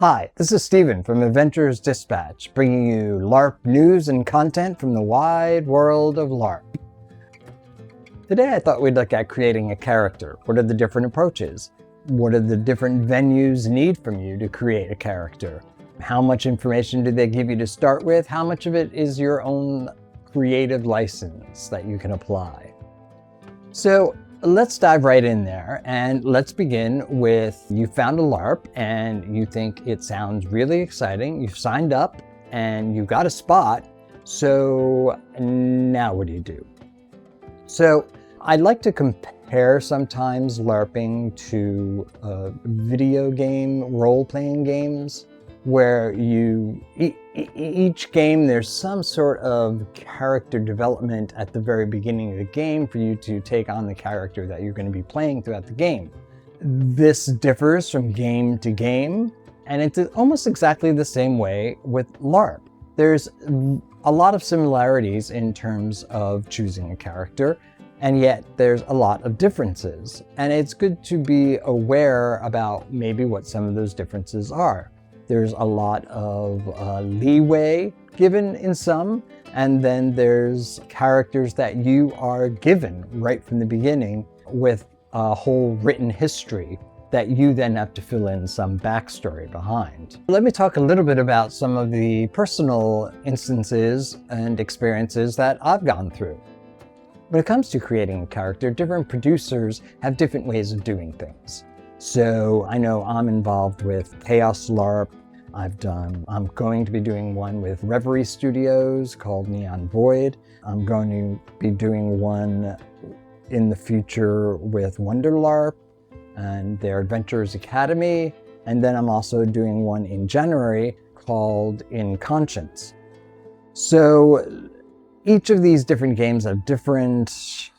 Hi, this is Steven from Adventurers Dispatch, bringing you LARP news and content from the wide world of LARP. Today I thought we'd look at creating a character. What are the different approaches? What do the different venues need from you to create a character? How much information do they give you to start with? How much of it is your own creative license that you can apply? So let's dive right in there, and let's begin with you found a LARP and you think it sounds really exciting. You've signed up and you got a spot. So now what do you do? So I like to compare sometimes LARPing to video game role-playing games, where each game there's some sort of character development at the very beginning of the game for you to take on the character that you're going to be playing throughout the game. This differs from game to game, and it's almost exactly the same way with LARP. There's a lot of similarities in terms of choosing a character, and yet there's a lot of differences. And it's good to be aware about maybe what some of those differences are. There's a lot of leeway given in some, and then there's characters that you are given right from the beginning with a whole written history that you then have to fill in some backstory behind. Let me talk a little bit about some of the personal instances and experiences that I've gone through. When it comes to creating a character, different producers have different ways of doing things. So I know I'm involved with Chaos LARP. I'm going to be doing one with Reverie Studios called NeonVoid. I'm going to be doing one in the future with Wonder LARP and their Adventurers Academy. And then I'm also doing one in January called In Conscience. So each of these different games have different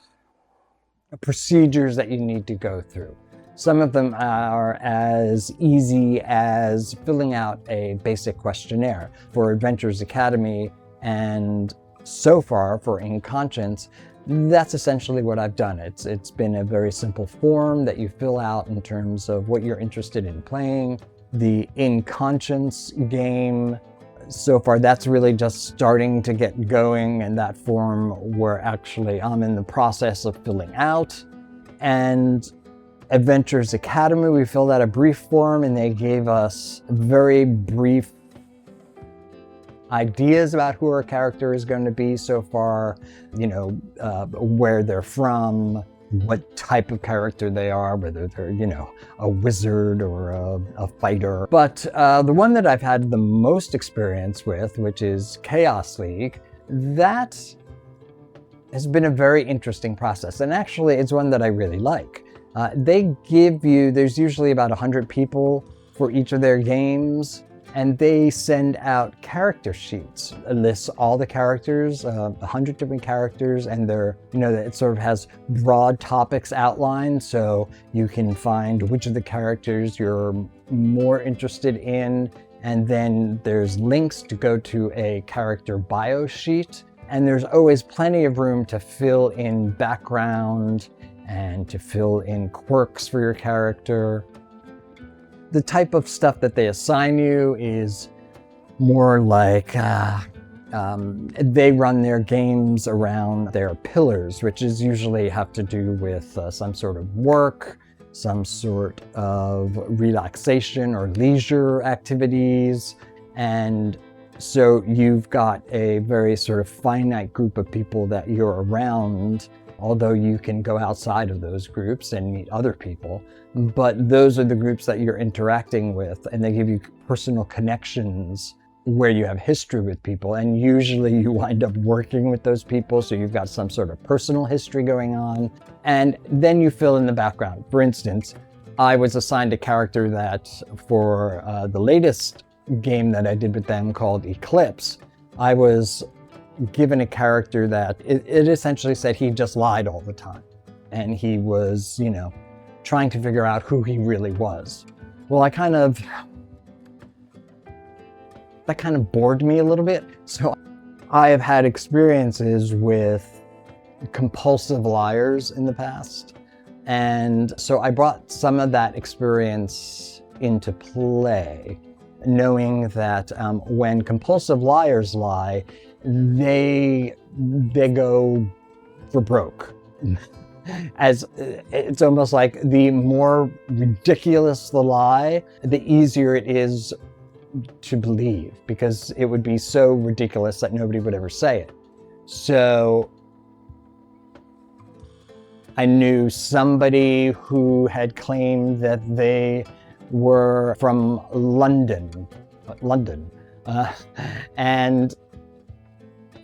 procedures that you need to go through. Some of them are as easy as filling out a basic questionnaire. For Adventurers Academy and so far for In Conscience, that's essentially what I've done. It's been a very simple form that you fill out in terms of what you're interested in playing. The In Conscience game, so far that's really just starting to get going, and that form I'm in the process of filling out. And Adventurers Academy, we filled out a brief form and they gave us very brief ideas about who our character is going to be so far, where they're from, what type of character they are, whether they're, a wizard or a fighter. But the one that I've had the most experience with, which is Chaos League, that has been a very interesting process. And actually, it's one that I really like. They give you, there's usually about 100 people for each of their games, and they send out character sheets. It lists all the characters, 100 different characters, and it sort of has broad topics outlined, so you can find which of the characters you're more interested in, and then there's links to go to a character bio sheet, and there's always plenty of room to fill in background and to fill in quirks for your character. The type of stuff that they assign you is more like they run their games around their pillars, which is usually have to do with some sort of work, some sort of relaxation or leisure activities. And so you've got a very sort of finite group of people that you're around, although you can go outside of those groups and meet other people. But those are the groups that you're interacting with, and they give you personal connections where you have history with people, and usually you wind up working with those people, so you've got some sort of personal history going on, and then you fill in the background. For instance, I was assigned a character that for the latest game that I did with them called Eclipse, I was given a character that it essentially said he just lied all the time. And he was, trying to figure out who he really was. Well, that kind of bored me a little bit. So I have had experiences with compulsive liars in the past. And so I brought some of that experience into play. knowing that when compulsive liars lie, they go for broke. As it's almost like the more ridiculous the lie, the easier it is to believe, because it would be so ridiculous that nobody would ever say it. So I knew somebody who had claimed that they were from London,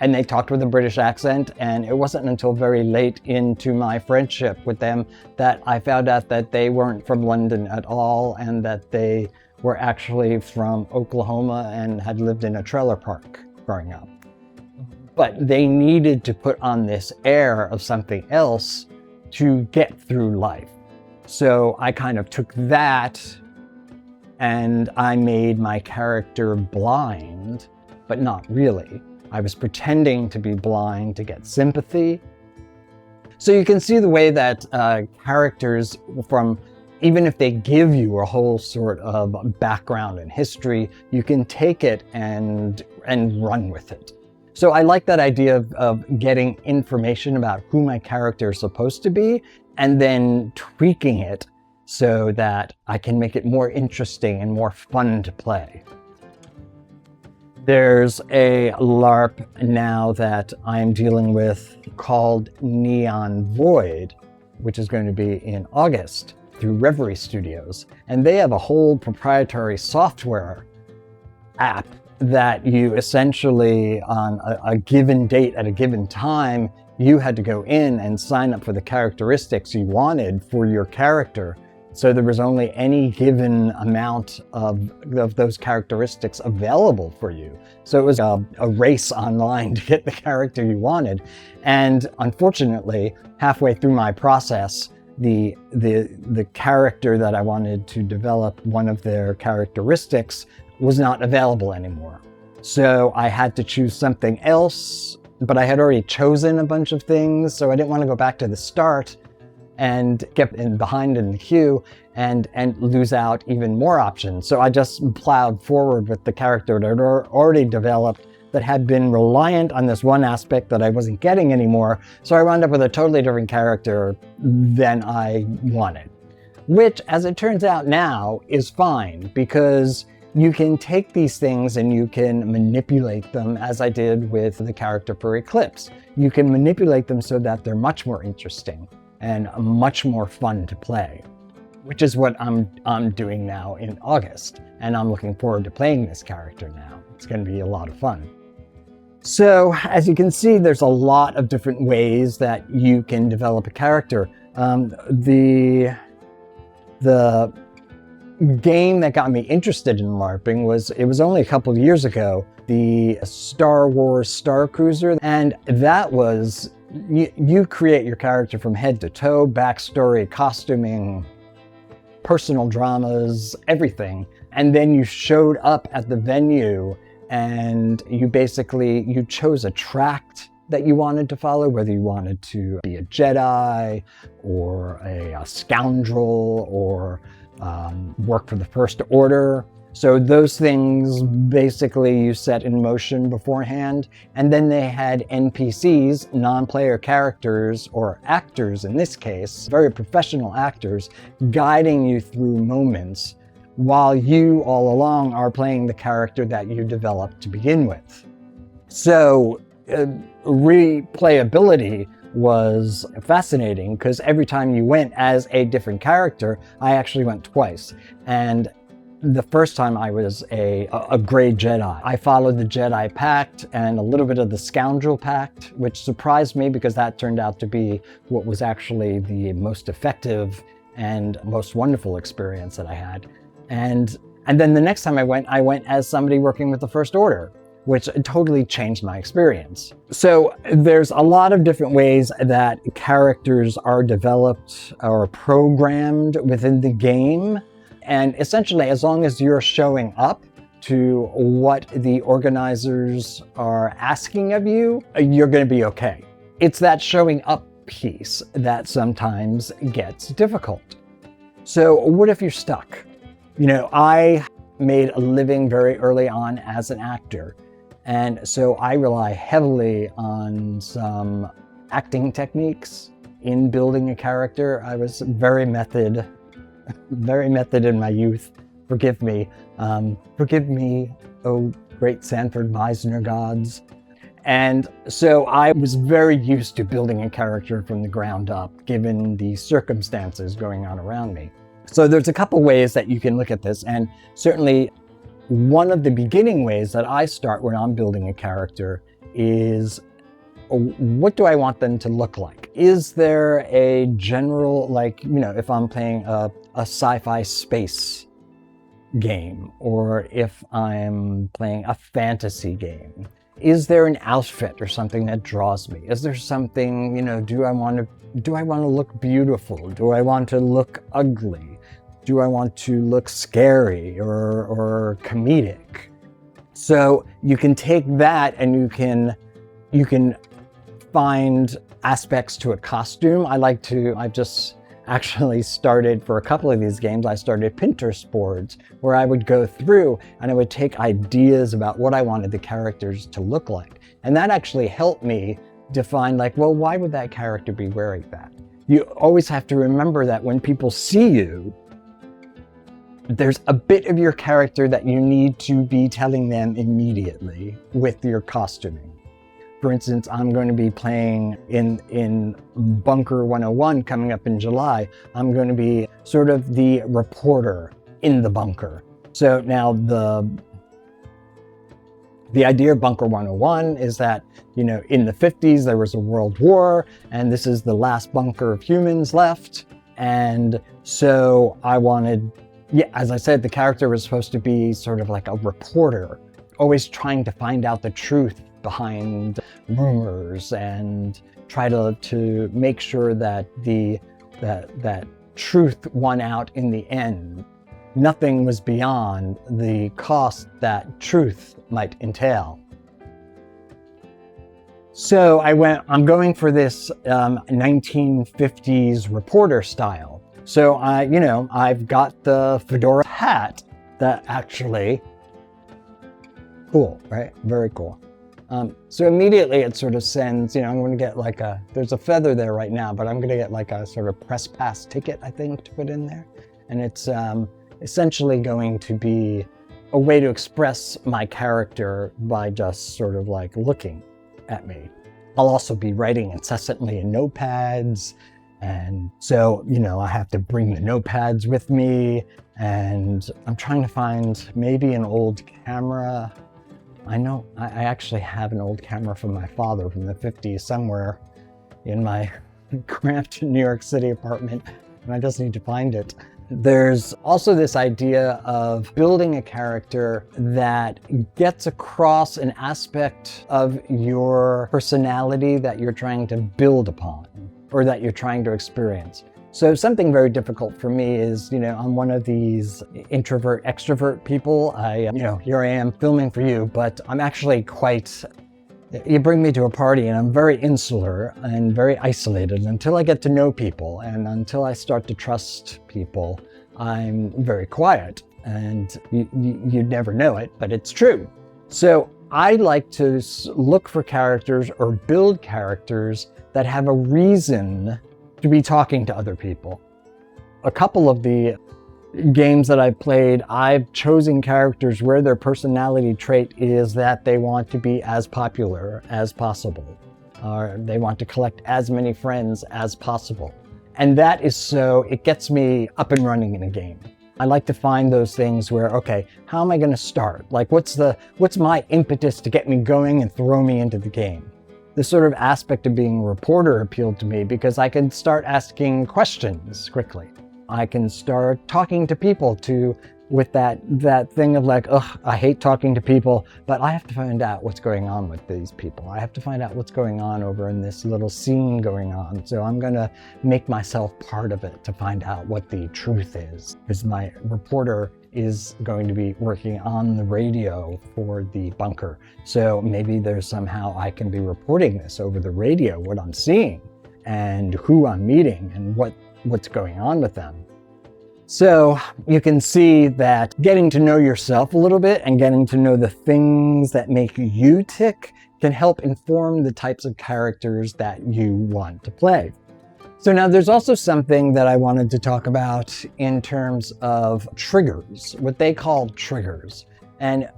and they talked with a British accent, and it wasn't until very late into my friendship with them that I found out that they weren't from London at all, and that they were actually from Oklahoma and had lived in a trailer park growing up. But they needed to put on this air of something else to get through life. So I kind of took that and I made my character blind, but not really. I was pretending to be blind to get sympathy. So you can see the way that characters, from even if they give you a whole sort of background and history, you can take it and run with it. So I like that idea of getting information about who my character is supposed to be and then tweaking it so that I can make it more interesting and more fun to play. There's a LARP now that I'm dealing with called NeonVoid, which is going to be in August through Reverie Studios. And they have a whole proprietary software app that you essentially, on a given date at a given time, you had to go in and sign up for the characteristics you wanted for your character. So there was only any given amount of those characteristics available for you. So it was a race online to get the character you wanted. And unfortunately, halfway through my process, the character that I wanted to develop, one of their characteristics, was not available anymore. So I had to choose something else, but I had already chosen a bunch of things, so I didn't want to go back to the start and get behind in the queue and lose out even more options. So I just plowed forward with the character that I'd already developed that had been reliant on this one aspect that I wasn't getting anymore. So I wound up with a totally different character than I wanted, which, as it turns out now, is fine, because you can take these things and you can manipulate them, as I did with the character for Eclipse. You can manipulate them so that they're much more interesting and much more fun to play, which is what I'm doing now in August. And I'm looking forward to playing this character now. It's going to be a lot of fun. So as you can see, there's a lot of different ways that you can develop a character. The game that got me interested in LARPing was only a couple of years ago, the Star Wars Star Cruiser. And that was, you create your character from head to toe, backstory, costuming, personal dramas, everything. And then you showed up at the venue and you chose a tract that you wanted to follow, whether you wanted to be a Jedi or a scoundrel or work for the First Order. So those things basically you set in motion beforehand. And then they had NPCs, non-player characters, or actors in this case, very professional actors, guiding you through moments while you all along are playing the character that you developed to begin with. So replayability was fascinating, because every time you went as a different character, I actually went twice. And the first time I was a gray Jedi. I followed the Jedi Pact and a little bit of the Scoundrel Pact, which surprised me because that turned out to be what was actually the most effective and most wonderful experience that I had. And then the next time I went as somebody working with the First Order, which totally changed my experience. So there's a lot of different ways that characters are developed or programmed within the game. And essentially, as long as you're showing up to what the organizers are asking of you, you're going to be okay. It's that showing up piece that sometimes gets difficult. So what if you're stuck? You know, I made a living very early on as an actor. And so I rely heavily on some acting techniques in building a character. I was very method in my youth. Forgive me, oh great Sanford Meisner gods. And so I was very used to building a character from the ground up, given the circumstances going on around me. So there's a couple ways that you can look at this, and certainly one of the beginning ways that I start when I'm building a character is, what do I want them to look like? Is there a general, like, if I'm playing a sci-fi space game, or if I'm playing a fantasy game, is there an outfit or something that draws me? Is there something, do I want to look beautiful? Do I want to look ugly? Do I want to look scary or comedic? So you can take that and you can find aspects to a costume. I've just actually started, for a couple of these games, I started Pinterest boards where I would go through and I would take ideas about what I wanted the characters to look like. And that actually helped me define, like, well, why would that character be wearing that? You always have to remember that when people see you, there's a bit of your character that you need to be telling them immediately with your costuming. For instance, I'm going to be playing in Bunker 101 coming up in July. I'm going to be sort of the reporter in the bunker. So now the idea of Bunker 101 is that, in the 50s there was a world war, and this is the last bunker of humans left. And so I wanted, as I said, the character was supposed to be sort of like a reporter, always trying to find out the truth behind rumors and try to make sure that that truth won out in the end. Nothing was beyond the cost that truth might entail. So I'm going for this 1950s reporter style. So I've got the fedora hat that actually, cool, right? Very cool. So immediately it sort of sends, I'm going to get like there's a feather there right now, but I'm going to get like a sort of press pass ticket, I think, to put in there. And it's essentially going to be a way to express my character by just sort of like looking at me. I'll also be writing incessantly in notepads. And so, I have to bring the notepads with me, and I'm trying to find maybe an old camera. I know I actually have an old camera from my father from the 50s somewhere in my cramped New York City apartment, and I just need to find it. There's also this idea of building a character that gets across an aspect of your personality that you're trying to build upon, or that you're trying to experience. So something very difficult for me is, I'm one of these introvert, extrovert people. Here I am filming for you, but I'm actually you bring me to a party and I'm very insular and very isolated until I get to know people. And until I start to trust people, I'm very quiet. And you'd never know it, but it's true. So I like to look for characters or build characters that have a reason to be talking to other people. A couple of the games that I've played, I've chosen characters where their personality trait is that they want to be as popular as possible, or they want to collect as many friends as possible. And that is so it gets me up and running in a game. I like to find those things where, okay, how am I going to start? Like, what's my impetus to get me going and throw me into the game? This sort of aspect of being a reporter appealed to me because I can start asking questions quickly. I can start talking to people with that thing of like, I hate talking to people, but I have to find out what's going on with these people. I have to find out what's going on over in this little scene going on. So I'm going to make myself part of it to find out what the truth is. Because my reporter is going to be working on the radio for the bunker. So maybe there's somehow I can be reporting this over the radio, what I'm seeing and who I'm meeting and what's going on with them. So you can see that getting to know yourself a little bit and getting to know the things that make you tick can help inform the types of characters that you want to play. So now there's also something that I wanted to talk about in terms of triggers, what they call triggers. And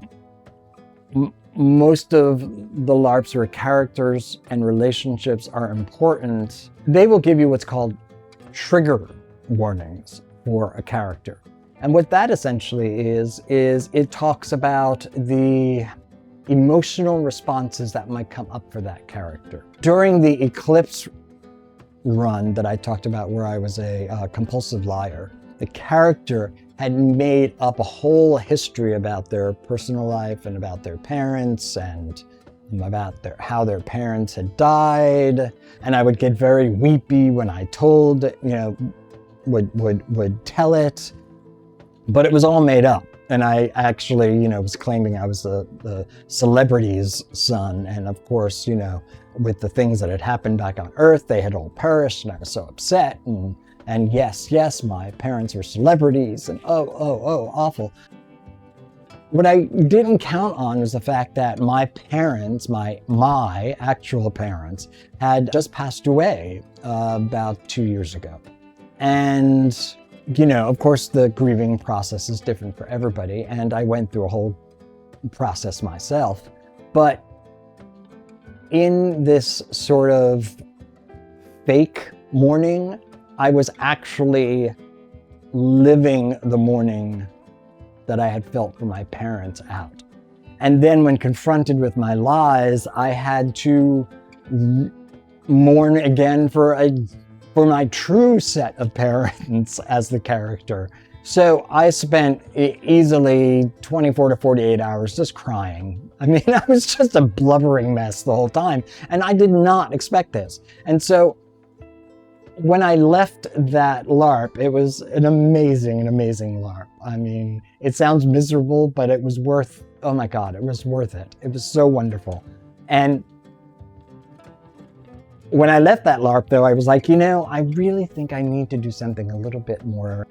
most of the LARPs where characters and relationships are important, they will give you what's called trigger warnings for a character. And what that essentially is it talks about the emotional responses that might come up for that character. During the Eclipse run that I talked about where I was a compulsive liar, the character had made up a whole history about their personal life and about their parents and about how their parents had died. And I would get very weepy when I told, would tell it, but it was all made up. And I actually, was claiming I was the celebrity's son. And of course, with the things that had happened back on Earth, they had all perished, and I was so upset. And yes, my parents are celebrities, and oh, awful. What I didn't count on was the fact that my parents, my actual parents, had just passed away about 2 years ago. And, of course, the grieving process is different for everybody, and I went through a whole process myself. But in this sort of fake mourning, I was actually living the mourning that I had felt for my parents out. And then when confronted with my lies, I had to mourn again for my true set of parents as the character. So I spent easily 24 to 48 hours just crying. I mean, I was just a blubbering mess the whole time, and I did not expect this. And so when I left that LARP, it was an amazing LARP. I mean, it sounds miserable, but it was worth, oh my God, it was worth it. It was so wonderful. And when I left that LARP, though, I was like, I really think I need to do something a little bit more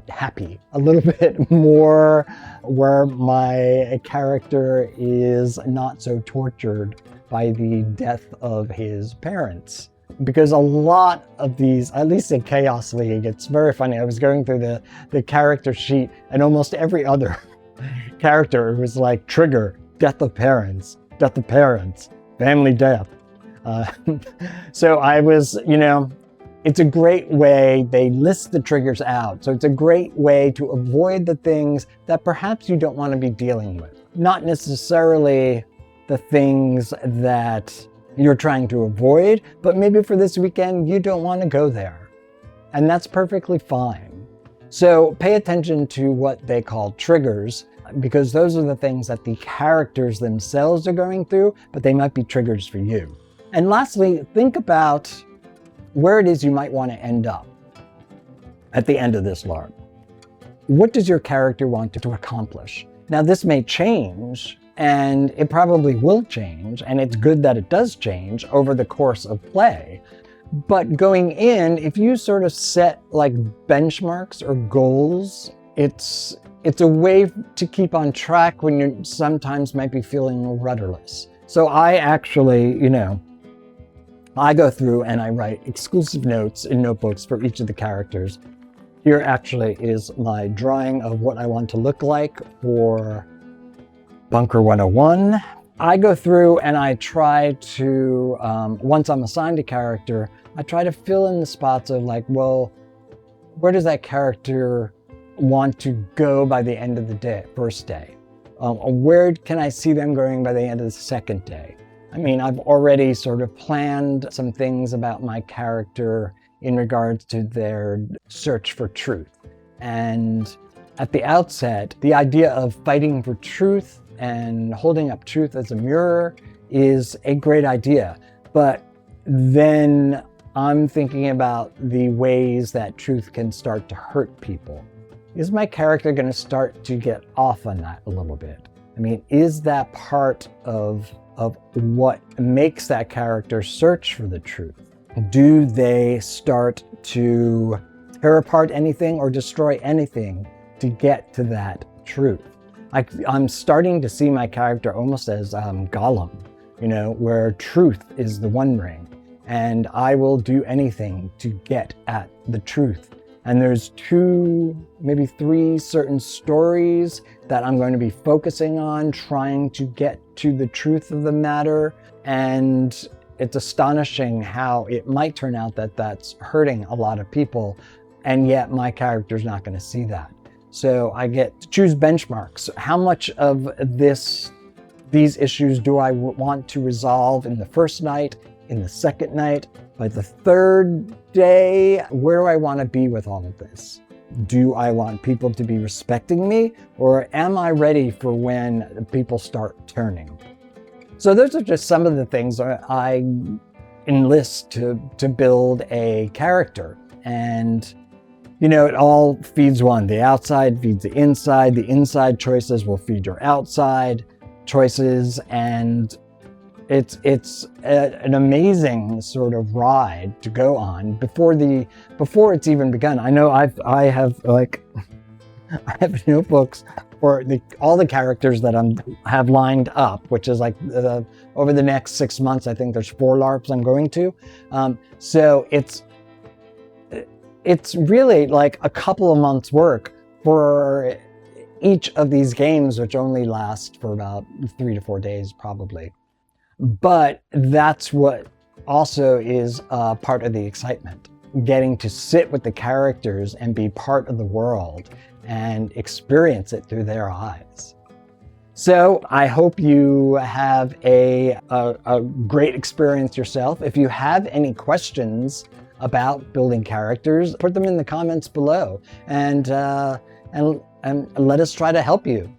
happy, a little bit more where my character is not so tortured by the death of his parents. Because a lot of these, at least in Chaos League, it's very funny. I was going through the character sheet, and almost every other character was like, trigger, death of parents, family death. So I was, it's a great way, they list the triggers out. So it's a great way to avoid the things that perhaps you don't want to be dealing with. Not necessarily the things that you're trying to avoid, but maybe for this weekend, you don't want to go there. And that's perfectly fine. So pay attention to what they call triggers, because those are the things that the characters themselves are going through, but they might be triggers for you. And lastly, think about where it is you might want to end up at the end of this LARP. What does your character want to accomplish? Now, this may change, and it probably will change, and it's good that it does change over the course of play. But going in, if you sort of set like benchmarks or goals, it's a way to keep on track when you sometimes might be feeling rudderless. So I actually, I go through and I write exclusive notes in notebooks for each of the characters. Here actually is my drawing of what I want to look like for Bunker 101. I go through and I try to, once I'm assigned a character, I try to fill in the spots of like, well, where does that character want to go by the end of the first day? Where can I see them going by the end of the second day? I mean, I've already sort of planned some things about my character in regards to their search for truth. And at the outset, the idea of fighting for truth and holding up truth as a mirror is a great idea. But then I'm thinking about the ways that truth can start to hurt people. Is my character going to start to get off on that a little bit? I mean, is that part of what makes that character search for the truth? Do they start to tear apart anything or destroy anything to get to that truth. I'm starting to see my character almost as Gollum, where truth is the One Ring, and I will do anything to get at the truth. And there's 2, maybe 3 certain stories that I'm going to be focusing on, trying to get to the truth of the matter. And it's astonishing how it might turn out that that's hurting a lot of people, and yet my character's not going to see that. So I get to choose benchmarks. How much of these issues do I want to resolve in the first night, in the second night, by the third day? Where do I want to be with all of this? Do I want people to be respecting me, or am I ready for when people start turning? So those are just some of the things I enlist to build a character. And it all feeds one. The outside feeds the inside choices will feed your outside choices, and it's an amazing sort of ride to go on before it's even begun. I know I have notebooks for all the characters that I have lined up, which is like over the next 6 months. I think there's 4 LARPs I'm going to. So it's really like a couple of months work for each of these games, which only last for about 3 to 4 days probably. But that's what also is part of the excitement, getting to sit with the characters and be part of the world and experience it through their eyes. So I hope you have a great experience yourself. If you have any questions about building characters, put them in the comments below, and let us try to help you.